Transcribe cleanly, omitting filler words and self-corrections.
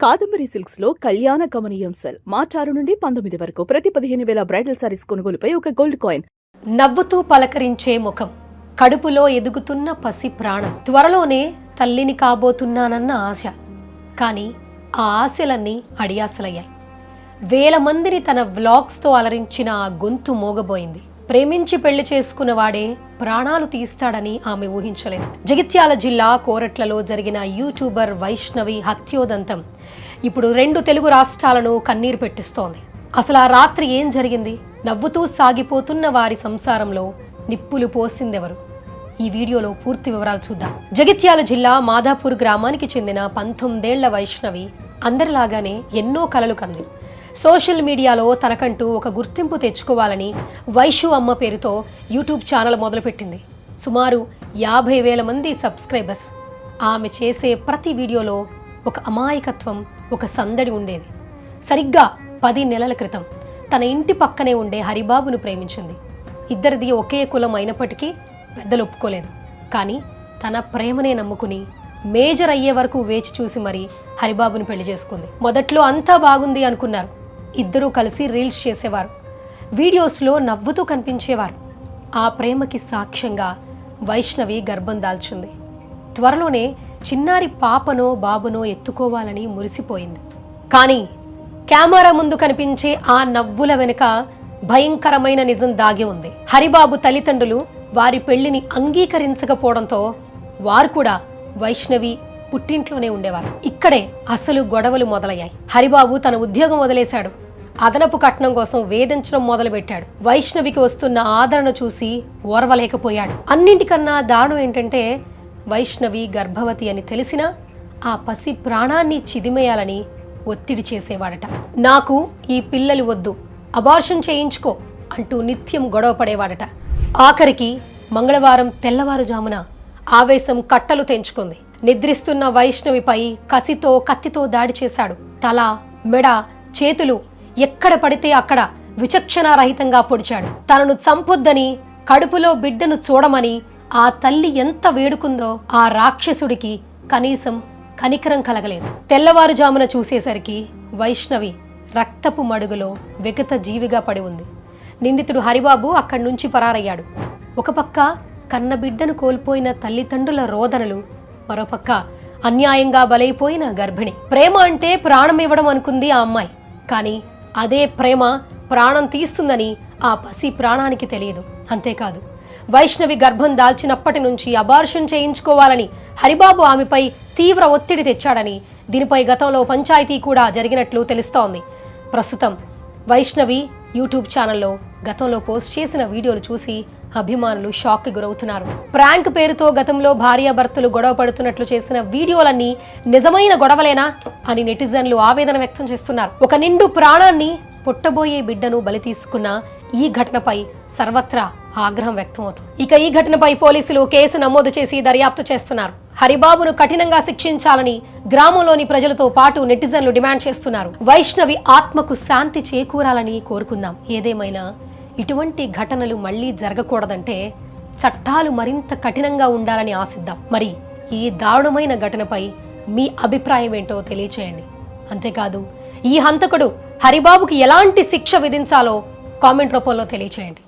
Kadambari silks లో కళ్యాణ గమనీయం cell మార్చి 6 నుండి 19 వరకు ప్రతి 15,000 బ్రైడల్ సారీస్ కొనుగోలుపై ఒక గోల్డ్ కాయిన్. నవ్వుతూ పలకరించే ముఖం, కడుపులో ఎదుగుతున్న పసి ప్రాణం, త్వరలోనే తల్లిని కాబోతున్నానన్న ఆశ. కానీ ఆ ఆశలన్నీ అడియాసలయ్యాయి. వేల మందిని తన వ్లాగ్స్తో అలరించిన ఆ గొంతు మోగబోయింది. ప్రేమించి పెళ్లి చేసుకున్నవాడే ప్రాణాలు తీస్తాడని ఆమె ఊహించలేదు. జగిత్యాల జిల్లా కోరట్లలో జరిగిన యూట్యూబర్ వైష్ణవి హత్యోదంతం ఇప్పుడు 2 తెలుగు రాష్ట్రాలను కన్నీరు పెట్టిస్తోంది. అసలు ఆ రాత్రి ఏం జరిగింది? నవ్వుతూ సాగిపోతున్న వారి సంసారంలో నిప్పులు పోసిందెవరు? ఈ వీడియోలో పూర్తి వివరాలు చూద్దాం. జగిత్యాల జిల్లా మాదాపూర్ గ్రామానికి చెందిన 19 ఏళ్ల వైష్ణవి అందరిలాగానే ఎన్నో కలలు కంది. సోషల్ మీడియాలో తనకంటూ ఒక గుర్తింపు తెచ్చుకోవాలని వైషు అమ్మ పేరుతో యూట్యూబ్ ఛానల్ మొదలుపెట్టింది. సుమారు 50,000 మంది సబ్స్క్రైబర్స్. ఆమె చేసే ప్రతి వీడియోలో ఒక అమాయకత్వం, ఒక సందడి ఉండేది. సరిగ్గా 10 నెలల క్రితం తన ఇంటి పక్కనే ఉండే హరిబాబును ప్రేమించింది. ఇద్దరిది ఒకే కులం అయినప్పటికీ పెద్దలు ఒప్పుకోలేదు. కానీ తన ప్రేమనే నమ్ముకుని మేజర్ అయ్యే వరకు వేచి చూసి మరీ హరిబాబుని పెళ్లి చేసుకుంది. మొదట్లో అంతా బాగుంది అనుకున్నారు. ఇద్దరూ కలిసి రీల్స్ చేసేవారు, వీడియోస్లో నవ్వుతూ కనిపించేవారు. ఆ ప్రేమకి సాక్ష్యంగా వైష్ణవి గర్భం దాల్చింది. త్వరలోనే చిన్నారి పాపనో బాబునో ఎత్తుకోవాలని మురిసిపోయింది. కానీ కెమెరా ముందు కనిపించే ఆ నవ్వుల వెనుక భయంకరమైన నిజం దాగి ఉంది. హరిబాబు తల్లిదండ్రులు వారి పెళ్లిని అంగీకరించకపోవడంతో వారు కూడా వైష్ణవి పుట్టింట్లోనే ఉండేవారు. ఇక్కడే అసలు గొడవలు మొదలయ్యాయి. హరిబాబు తన ఉద్యోగం వదిలేశాడు. అదనపు కట్నం కోసం వేధించడం మొదలుపెట్టాడు. వైష్ణవికి వస్తున్న ఆదరణ చూసి ఓర్వలేకపోయాడు. అన్నింటికన్నా దారుణం ఏంటంటే వైష్ణవి గర్భవతి అని తెలిసినా ఆ పసి ప్రాణాన్ని చిదిమేయాలని ఒత్తిడి చేసేవాడట. నాకు ఈ పిల్లలు వద్దు, అబార్షన్ చేయించుకో అంటూ నిత్యం గొడవ పడేవాడట. ఆఖరికి మంగళవారం తెల్లవారుజామున ఆవేశం కట్టలు తెంచుకుంది. నిద్రిస్తున్న వైష్ణవిపై కత్తితో దాడి చేశాడు. తల, మెడ, చేతులు ఎక్కడ పడితే అక్కడ విచక్షణారహితంగా పొడిచాడు. తనను చంపొద్దని, కడుపులో బిడ్డను చూడమని ఆ తల్లి ఎంత వేడుకుందో ఆ రాక్షసుడికి కనీసం కనికరం కలగలేదు. తెల్లవారుజామున చూసేసరికి వైష్ణవి రక్తపు మడుగులో విగత జీవిగా పడి ఉంది. నిందితుడు హరిబాబు అక్కడి నుంచి పరారయ్యాడు. ఒక పక్క కన్న బిడ్డను కోల్పోయిన తల్లిదండ్రుల రోదనలు, మరోపక్క అన్యాయంగా బలైపోయిన గర్భిణి. ప్రేమ అంటే ప్రాణం ఇవ్వడం అనుకుంది ఆ అమ్మాయి. కానీ అదే ప్రేమ ప్రాణం తీస్తుందని ఆ పసి ప్రాణానికి తెలియదు. అంతేకాదు, వైష్ణవి గర్భం దాల్చినప్పటి నుంచి అబార్షన్ చేయించుకోవాలని హరిబాబు ఆమెపై తీవ్ర ఒత్తిడి తెచ్చాడని, దీనిపై గతంలో పంచాయతీ కూడా జరిగినట్లు తెలుస్తోంది. ప్రస్తుతం వైష్ణవి యూట్యూబ్ ఛానల్లో గతంలో పోస్ట్ చేసిన వీడియోలు చూసి అభిమానులు షాక్కి గురవుతున్నారు. ప్రాంక్ పేరుతో గతంలో భార్యాభర్తలు గొడవ పడుతున్నట్లు చేసిన వీడియోలన్నీ నిజమైన గొడవలేనా అని నెటిజన్లు ఆవేదన వ్యక్తం చేస్తున్నారు. ఒక నిండు ప్రాణాన్ని, పుట్టబోయే బిడ్డను బలి తీసుకున్న ఈ ఘటనపై సర్వత్రా ఆగ్రహం వ్యక్తమవుతుంది. ఇక ఈ ఘటనపై పోలీసులు కేసు నమోదు చేసి దర్యాప్తు చేస్తున్నారు. హరిబాబును కఠినంగా శిక్షించాలని గ్రామంలోని ప్రజలతో పాటు నెటిజన్లు డిమాండ్ చేస్తున్నారు. వైష్ణవి ఆత్మకు శాంతి చేకూరాలని కోరుకుందాం. ఏదేమైనా ఇటువంటి ఘటనలు మళ్లీ జరగకూడదంటే చట్టాలు మరింత కఠినంగా ఉండాలని ఆశిద్దాం. మరి ఈ దారుణమైన ఘటనపై మీ అభిప్రాయం ఏంటో తెలియచేయండి. అంతేకాదు, ఈ హంతకుడు హరిబాబుకి ఎలాంటి శిక్ష విధించాలో కామెంట్ రూపంలో తెలియచేయండి.